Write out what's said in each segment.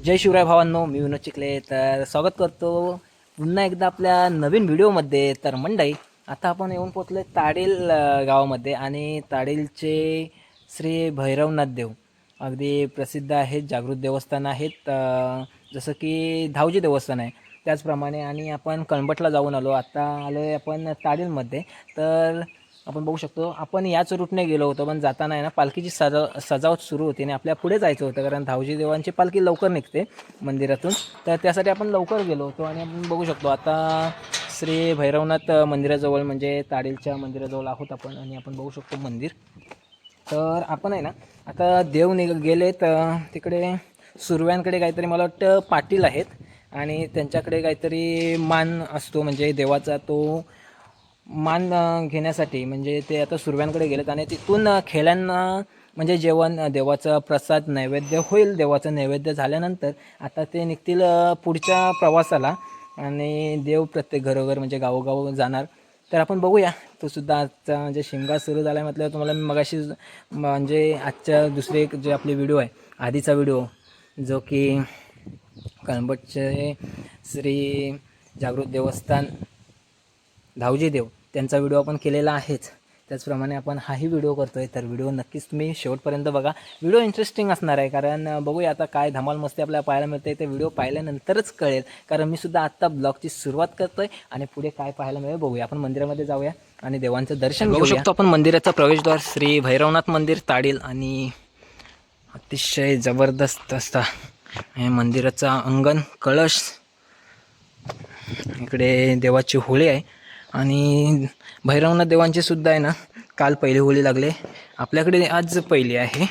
जय शिवराय भावांनो, मी विनोद चिखले. तर स्वागत करतो पुन्हा एकदा आपल्या नवीन व्हिडिओमध्ये. तर मंडळी, आता आपण येऊन पोचलो ताडील गावामध्ये आणि ताडीलचे श्री भैरवनाथ देव अगदी प्रसिद्ध आहेत, जागृत देवस्थान आहेत. जसं की धावजी देवस्थान आहे त्याचप्रमाणे. आणि आपण कळंबटला जाऊन आलो, आता आलो आहे आपण ताडीलमध्ये. तर आपण बघू शकतो, आपण याच रूटने गेलो होतो, पण जाताना आहे ना पालखीची सजावट सुरू होती आणि आपल्या पुढे जायचं होतं, कारण धावजी देवांची पालखी लवकर निघते मंदिरातून. तर त्यासाठी आपण लवकर गेलो होतो. आणि आपण बघू शकतो आता श्री भैरवनाथ मंदिराजवळ, म्हणजे ताडीलच्या मंदिराजवळ आहोत आपण. आणि आपण बघू शकतो मंदिर. तर आपण आहे ना आता देव गेलेत तिकडे. सुरव्यांकडे काहीतरी मला वाटतं पाटील आहेत आणि त्यांच्याकडे काहीतरी मान असतो, म्हणजे देवाचा तो मान घेण्यासाठी. म्हणजे ते आता सुरव्यांकडे गेलेत आणि तिथून खेळ्यांना म्हणजे जेवण, देवाचा प्रसाद नैवेद्य होईल. देवाचं नैवेद्य झाल्यानंतर आता ते निघतील पुढच्या प्रवासाला. आणि देव प्रत्येक घरोघर म्हणजे गावोगाव जाणार. तर आपण बघूया. तो सुद्धा आजचा म्हणजे शिमगा सुरू झाला आहे म्हटल्यावर तुम्हाला मी मगाशी म्हणजे आजच्या दुसरे एक जे आपले व्हिडिओ आहे, आधीचा व्हिडिओ जो की कळंबटचे श्री जागृत देवस्थान धावजी देव त्यांचा व्हिडिओ आपण केलेला आहेच. त्याचप्रमाणे आपण हाही व्हिडिओ करतो आहे. तर व्हिडिओ नक्कीच तुम्ही शेवटपर्यंत बघा. व्हिडिओ इंटरेस्टिंग असणार आहे, कारण बघूया आता काय धमाल मस्ती आपल्याला पाहायला मिळते. ते व्हिडिओ पाहिल्यानंतरच कळेल, कारण मी सुद्धा आत्ता ब्लॉगची सुरुवात करतो आहे आणि पुढे काय पाहायला मिळेल बघूया. आपण मंदिरामध्ये जाऊया आणि देवांचं दर्शन घेऊ शकतो. आपण मंदिराचा प्रवेशद्वार श्री भैरवनाथ मंदिर ताडील. आणि अतिशय जबरदस्त असता हे मंदिराचा अंगण, कळश, इकडे देवाची होळी आहे. आणि भैरवनाथ देवांची सुद्धा आहे ना काल पहिली होळी लागले, आपल्याकडे आज पहिली आहे.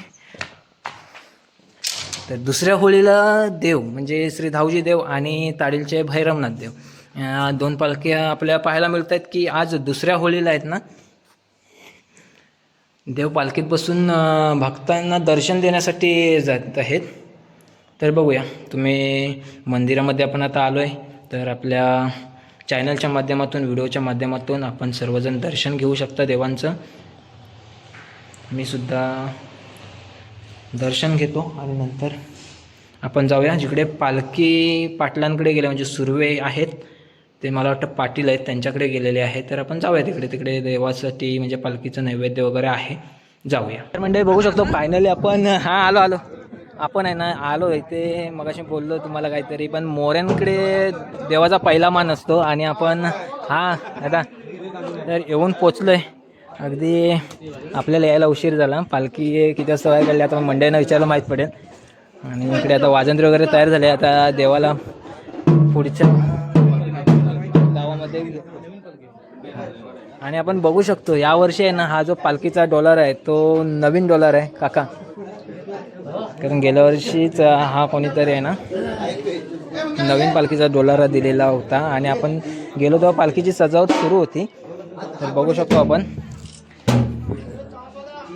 तर दुसऱ्या होळीला देव म्हणजे श्री धावजी देव आणि ताडीलचे भैरवनाथ देव या दोन पालख्या आपल्याला पाहायला मिळत आहेत. की आज दुसऱ्या होळीला आहेत ना देव पालखीत बसून भक्तांना दर्शन देण्यासाठी जात आहेत. तर बघूया. तुम्ही मंदिरामध्ये आपण आता आलो आहे, तर आपल्या चॅनलच्या माध्यमातून, व्हिडिओच्या माध्यमातून आपण सर्वजण दर्शन घेऊ शकता देवांचं. मी सुद्धा दर्शन घेतो आणि नंतर आपण जाऊया जिकडे पालखी पाटलांकडे गेले, म्हणजे सुर्वे आहेत ते, मला वाटतं पाटील आहेत, त्यांच्याकडे गेलेले आहेत. तर आपण जाऊया तिकडे. तिकडे देवासाठी म्हणजे पालखीचं नैवेद्य वगैरे आहे, जाऊया. तर म्हणजे बघू शकतो फायनली आपण आलो आपण आहे ना आलो इथे. मगाशी बोललो तुम्हाला काहीतरी, पण मोऱ्यांकडे देवाचा पहिला मान असतो. आणि आपण आता तर येऊन पोचलो आहे. अगदी आपल्याला यायला उशीर झाला. पालखी किती वाजता बाहेर काढली आता मंडईनं विचारलं माहीत पडेल. आणि इकडे आता वाजंत्री वगैरे तयार झाले. आता देवाला पुढच्या गावामध्ये. आणि आपण बघू शकतो यावर्षी आहे ना हा जो पालखीचा डॉलर आहे तो नवीन डॉलर आहे काका, कारण गेल्या वर्षीच हा कोणीतरी आहे ना नवीन पालखीचा डॉलर दिलेला होता. आणि आपण गेलो तेव्हा पालखीची सजावट सुरू होती. तर बघू शकतो आपण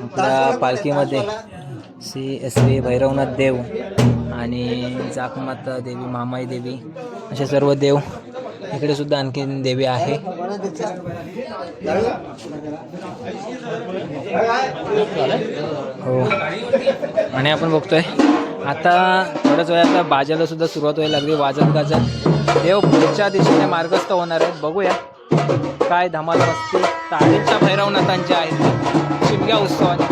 आपल्या पालखीमध्ये श्री भैरवनाथ देव आणि जाकमाता देवी, मामाई देवी असे सर्व देव. इकडे सुद्धा आणखीन देवी आहे. हो. आणि आपण बघतोय आता थोड्याच वेळात बाजाला सुद्धा सुरुवात व्हायला लागली. वाजत गाजत देव पुढच्या दिशेने मार्गस्थ होणार आहेत. बघूया काय धमाल मस्ती ताडीलच्या भैरवनाथांच्या आहेत शिमग्या उत्सवात.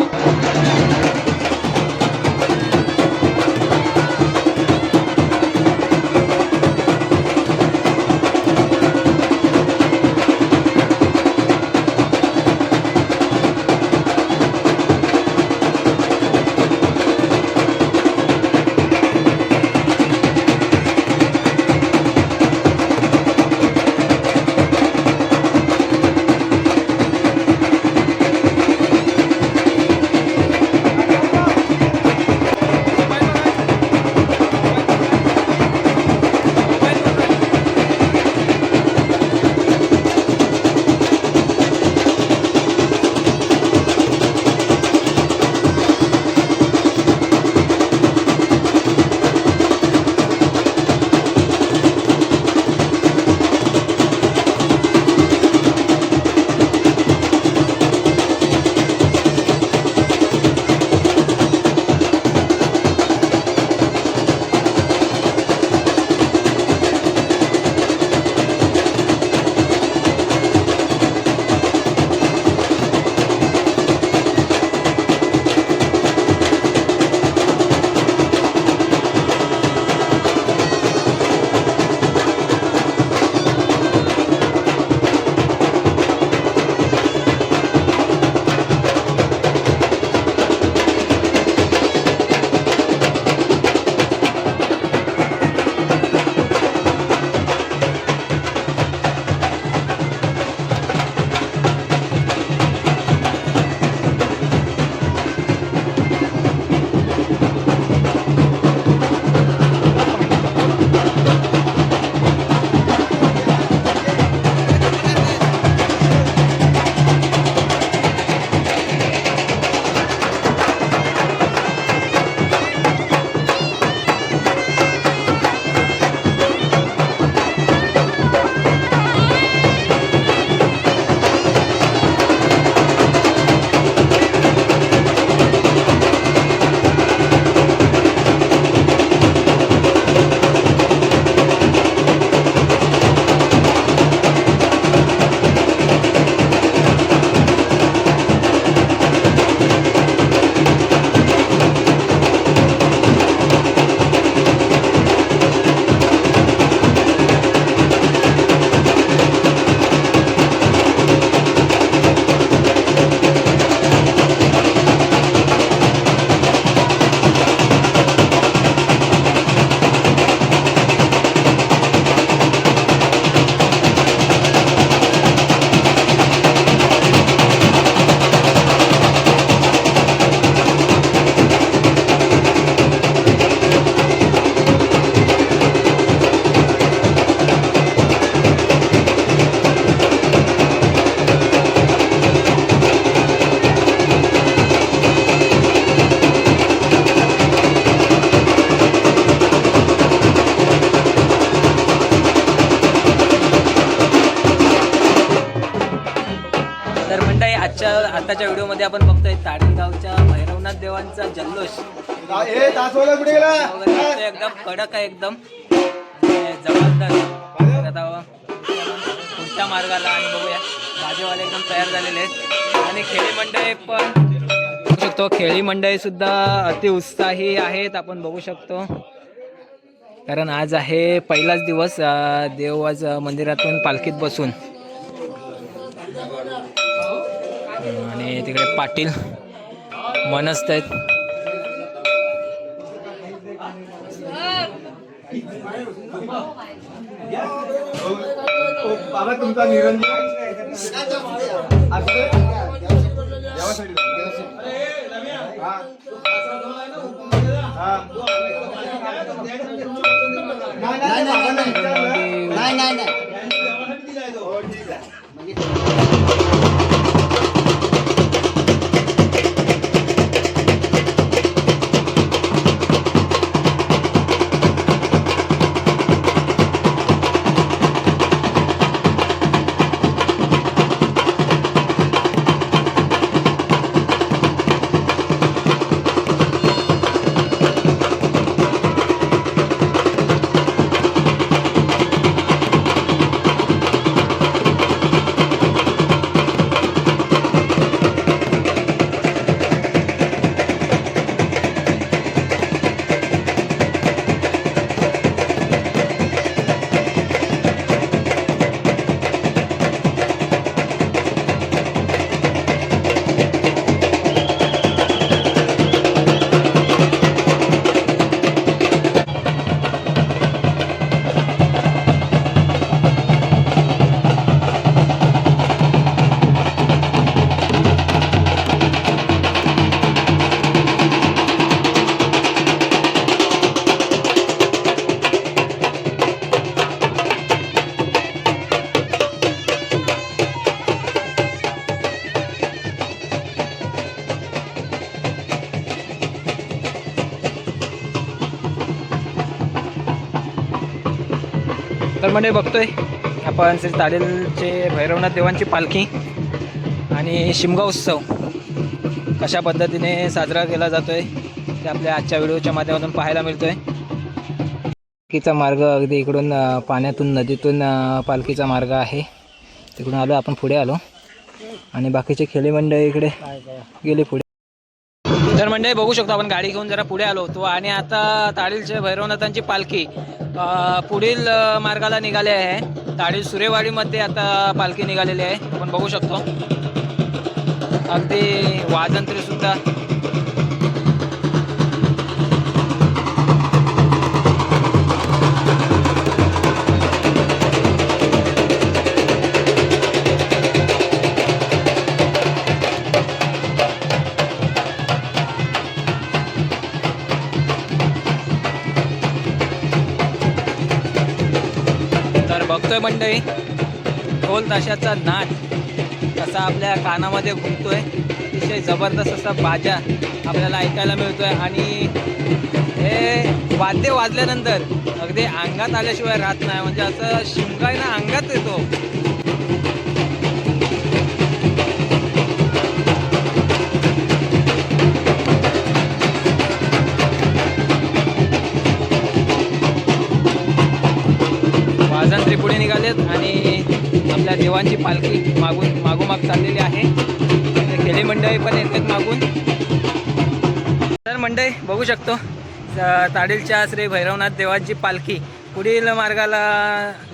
आताच्या व्हिडिओमध्ये आपण बघतोय ताडील गावच्या भैरवनाथ देवांचा जल्लोष एकदम कडक आहे, एकदम जबरदस्त. आता पुढच्या मार्गाला आणि बघूया बाजेवाले एकदम तयार झालेले आहेत आणि खेळी मंडळी पण बघू शकतो. खेळी मंडळी सुद्धा अतिउत्साही आहेत, आपण बघू शकतो. कारण आज आहे पहिलाच दिवस, देव आज मंदिरातून पालखीत बसून. आणि तिकडे पाटील मनस्त आहेत. बाबा तुमचा निरंजन तर म्हणजे बघतोय आपण श्री ताडीलचे भैरवनाथ देवांची पालखी आणि शिमगा उत्सव कशा पद्धतीने साजरा केला जातोय ते आपल्या आजच्या व्हिडिओच्या माध्यमातून पाहायला मिळतोय. पालखीचा मार्ग अगदी इकडून पाण्यातून नदीतून पालखीचा मार्ग आहे, तिकडून आलो आपण, पुढे आलो आणि बाकीचे खेळी मंडळी इकडे गेले पुढे. तर मंडळी बघू शकतो आपण गाडी घेऊन जरा पुढे आलो होतो आणि आता ताडीलच्या भैरवनाथांची पालखी पुढील मार्गाला निघाले आहे. ताडील सुरेवाडीमध्ये आता पालखी निघालेली आहे, आपण बघू शकतो. अगदी वाजंत्री सुद्धा बघतोय मंडळी. ढोल ताशाचा नाद असा आपल्या कानामध्ये घुमतोय, अतिशय जबरदस्त असा बाजा आपल्याला ऐकायला मिळतोय आणि हे वाद्य वाजल्यानंतर अगदी अंगात आल्याशिवाय राहत नाही, म्हणजे असं शिमगा ना अंगात येतो. वाजंत्री पुढे निघालेत आणि आपल्या देवांची पालखी मागोमाग चाललेली आहे. खेळी मंडळी पण येतात मागून. तर मंडळी बघू शकतो ताडीलच्या श्री भैरवनाथ देवांची पालखी पुढील मार्गाला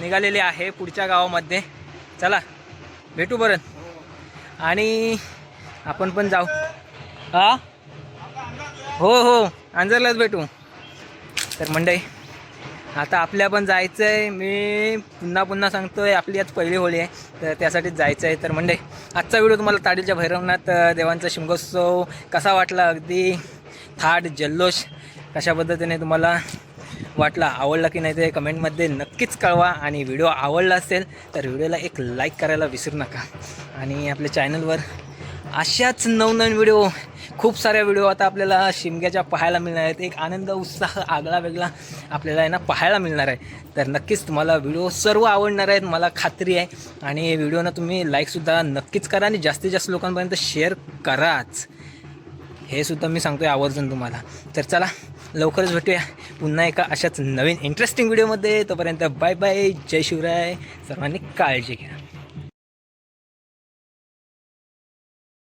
निघालेली आहे, पुढच्या गावामध्ये. चला भेटू बरं आणि आपण पण जाऊ. हा हो हो अंजरलाच भेटू. तर मंडळी आता आपल्या पण जायचं आहे. मी पुन्हा सांगतोय, आपली आज पहिली होळी आहे तर त्यासाठीच जायचं आहे. तर मंडळी आजचा व्हिडिओ तुम्हाला ताडीलच्या भैरवनाथ देवांचा शिमगोत्सव कसा वाटला, अगदी थाट जल्लोष कशा पद्धतीने तुम्हाला वाटला, आवडला की नाही ते कमेंटमध्ये नक्कीच कळवा. आणि व्हिडिओ आवडला असेल तर व्हिडिओला एक लाईक करायला विसरू नका आणि आपल्या चॅनलवर अशाच नवनवीन व्हिडिओ खूप साऱ्या व्हिडिओ आता आपल्याला शिमग्याच्या पाहायला मिळणार आहेत. एक आनंद उत्साह आगळा वेगळा आपल्याला आहे ना पाहायला मिळणार आहे. तर नक्कीच तुम्हाला व्हिडिओ सर्व आवडणार आहेत मला खात्री आहे. आणि व्हिडिओना तुम्ही लाईकसुद्धा नक्कीच करा आणि जास्तीत जास्त लोकांपर्यंत शेअर कराच, हे सुद्धा मी सांगतोय आवर्जून तुम्हाला. तर चला लवकरच भेटूया पुन्हा एका अशाच नवीन इंटरेस्टिंग व्हिडिओमध्ये. तोपर्यंत बाय बाय, जय शिवराय, सर्वांनी काळजी घ्या.